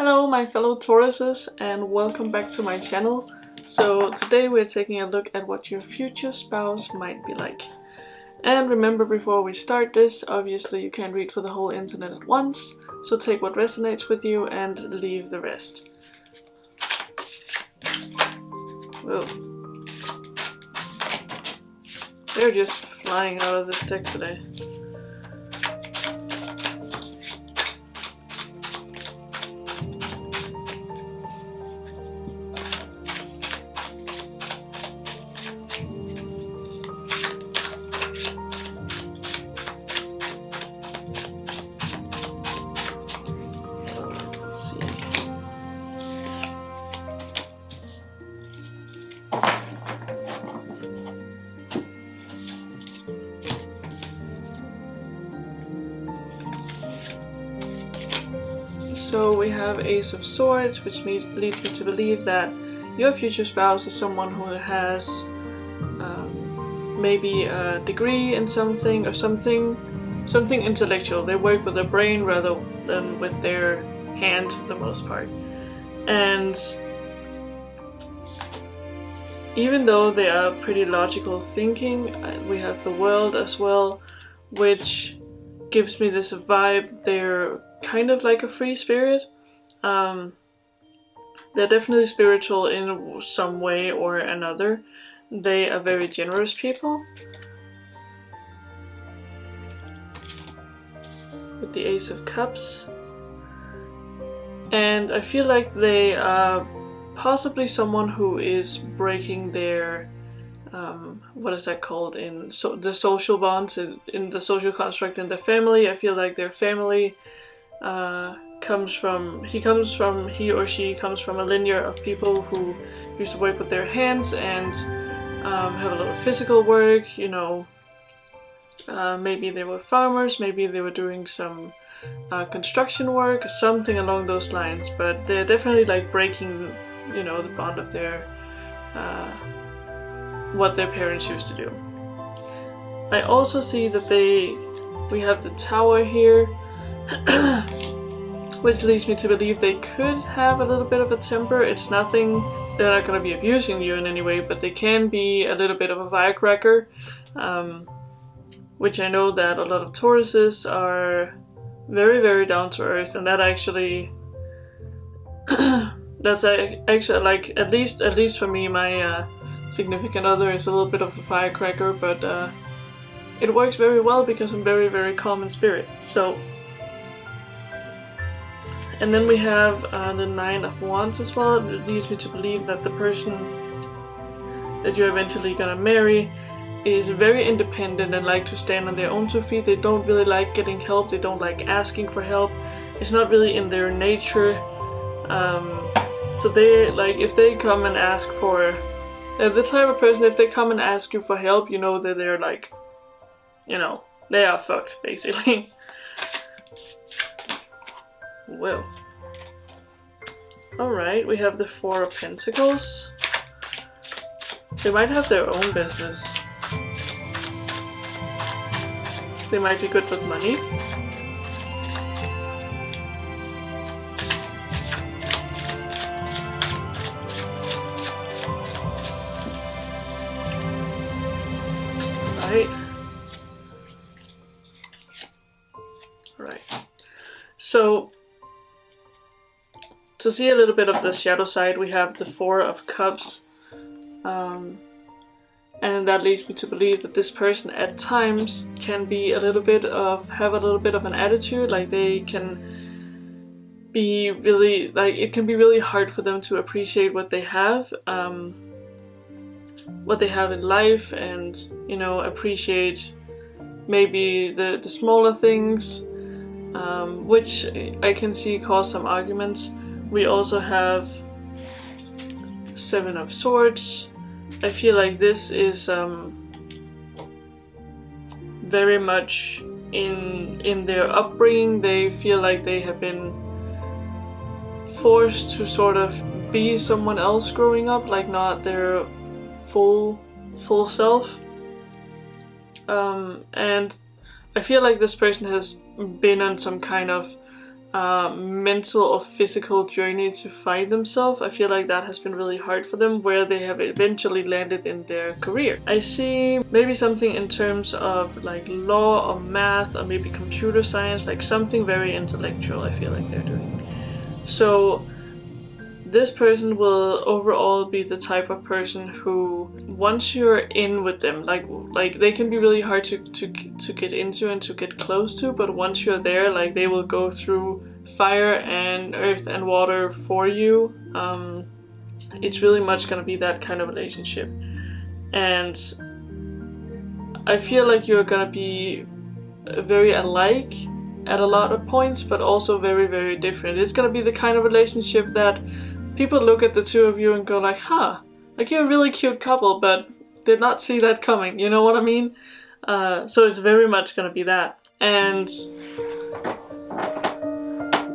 Hello my fellow Tauruses and welcome back to my channel. So today we're taking a look at what your future spouse might be like. And remember, before we start this, obviously you can't read for the whole internet at once, so take what resonates with you and leave the rest. Whoa. They're just flying out of this deck today. So we have Ace of Swords, which leads me to believe that your future spouse is someone who has maybe a degree in something or something intellectual. They work with their brain rather than with their hand for the most part. And even though they are pretty logical thinking, we have the World as well, which gives me this vibe. They're kind of like a free spirit. They're definitely spiritual in some way or another. They are very generous people. With the Ace of Cups. And I feel like they are possibly someone who is breaking their what is that called in the social bonds in the social construct in the family. I feel like their family he or she comes from a lineage of people who used to work with their hands and have a lot of physical work, you know. Maybe they were farmers, maybe they were doing some construction work, something along those lines, but they're definitely like breaking, you know, the bond of their what their parents used to do. I also see that we have the Tower here, which leads me to believe they could have a little bit of a temper. It's nothing, they're not going to be abusing you in any way, but they can be a little bit of a firecracker, which I know that a lot of Tauruses are very, very down to earth, and that actually that's actually like at least for me, my significant other is a little bit of a firecracker, but it works very well because I'm very, very calm in spirit. So, and then we have the Nine of Wands as well. It leads me to believe that the person that you're eventually gonna marry is very independent and like to stand on their own 2 feet. They don't really like getting help. They don't like asking for help. It's not really in their nature. So they like, if they come and ask for the type of person, if they come and ask you for help, you know that they're like, you know, they are fucked basically. Well, alright, we have the Four of Pentacles. They might have their own business. They might be good with money. Right. So, to see a little bit of the shadow side, we have the Four of Cups. And that leads me to believe that this person at times can be have a little bit of an attitude, like they can be really, like it can be really hard for them to appreciate what they have in life, and, you know, appreciate maybe the smaller things, which I can see cause some arguments. We also have Seven of Swords. I feel like this is very much in their upbringing. They feel like they have been forced to sort of be someone else growing up, like not their full self. And I feel like this person has been on some kind of mental or physical journey to find themselves. I feel like that has been really hard for them, where they have eventually landed in their career. I see maybe something in terms of like law or math or maybe computer science, like something very intellectual I feel like they're doing. So this person will overall be the type of person who, once you're in with them, like they can be really hard to get into and to get close to, but once you're there, like they will go through fire and earth and water for you. It's really much gonna be that kind of relationship, and I feel like you're gonna be very alike at a lot of points, but also very, very different. It's gonna be the kind of relationship that people look at the two of you and go like, huh, like you're a really cute couple, but did not see that coming, you know what I mean? So it's very much gonna be that. And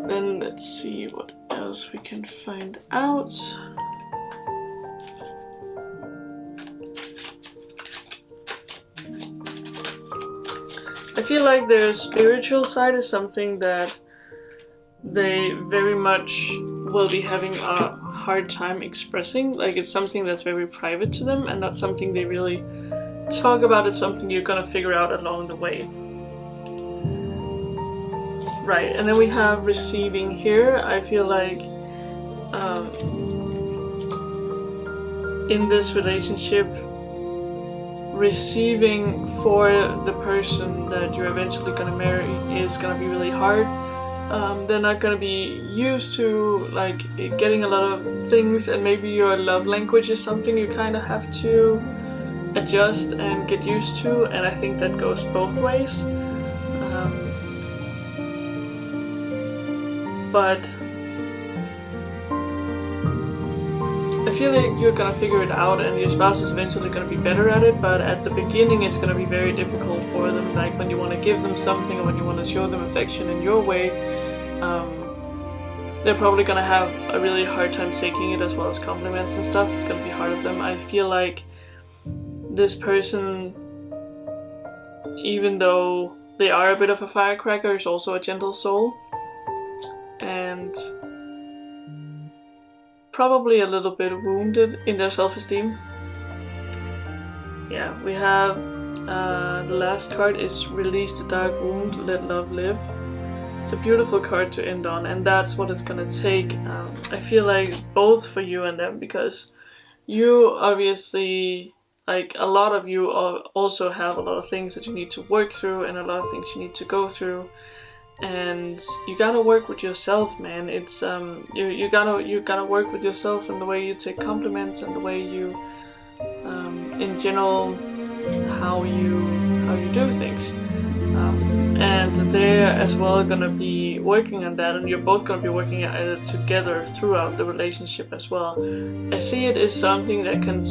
then let's see what else we can find out. I feel like their spiritual side is something that they very much will be having a hard time expressing. Like it's something that's very private to them and not something they really talk about. It's something you're gonna figure out along the way. Right, and then we have receiving here. I feel like in this relationship, receiving for the person that you're eventually gonna marry is gonna be really hard. They're not gonna be used to like getting a lot of things, and maybe your love language is something you kind of have to adjust and get used to, and I think that goes both ways. But I feel like you're gonna figure it out, and your spouse is eventually gonna be better at it, but at the beginning it's gonna be very difficult for them, like when you want to give them something or when you want to show them affection in your way. They're probably gonna have a really hard time taking it, as well as compliments and stuff. It's gonna be hard of them. I feel like this person, even though they are a bit of a firecracker, is also a gentle soul, and probably a little bit wounded in their self-esteem. Yeah, we have the last card is Release the Dark Wound, Let Love Live. It's a beautiful card to end on, and that's what it's gonna take. I feel like both for you and them, because you obviously, like a lot of you also have a lot of things that you need to work through and a lot of things you need to go through. And you gotta work with yourself, man. It's you gotta work with yourself and the way you take compliments and the way you in general how you do things. And they're as well gonna be working on that, and you're both gonna be working at it together throughout the relationship as well. I see it as something that can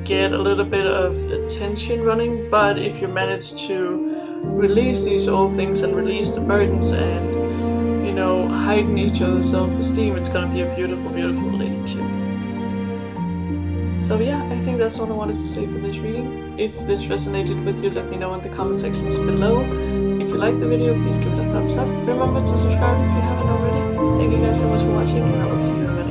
get a little bit of attention running, but if you manage to release these old things and release the burdens and, you know, heighten each other's self-esteem, it's gonna be a beautiful, beautiful relationship. So yeah, I think that's all I wanted to say for this reading. If this resonated with you, let me know in the comment sections below. If you liked the video, please give it a thumbs up. Remember to subscribe if you haven't already. Thank you guys so much for watching, and I will see you in the next video.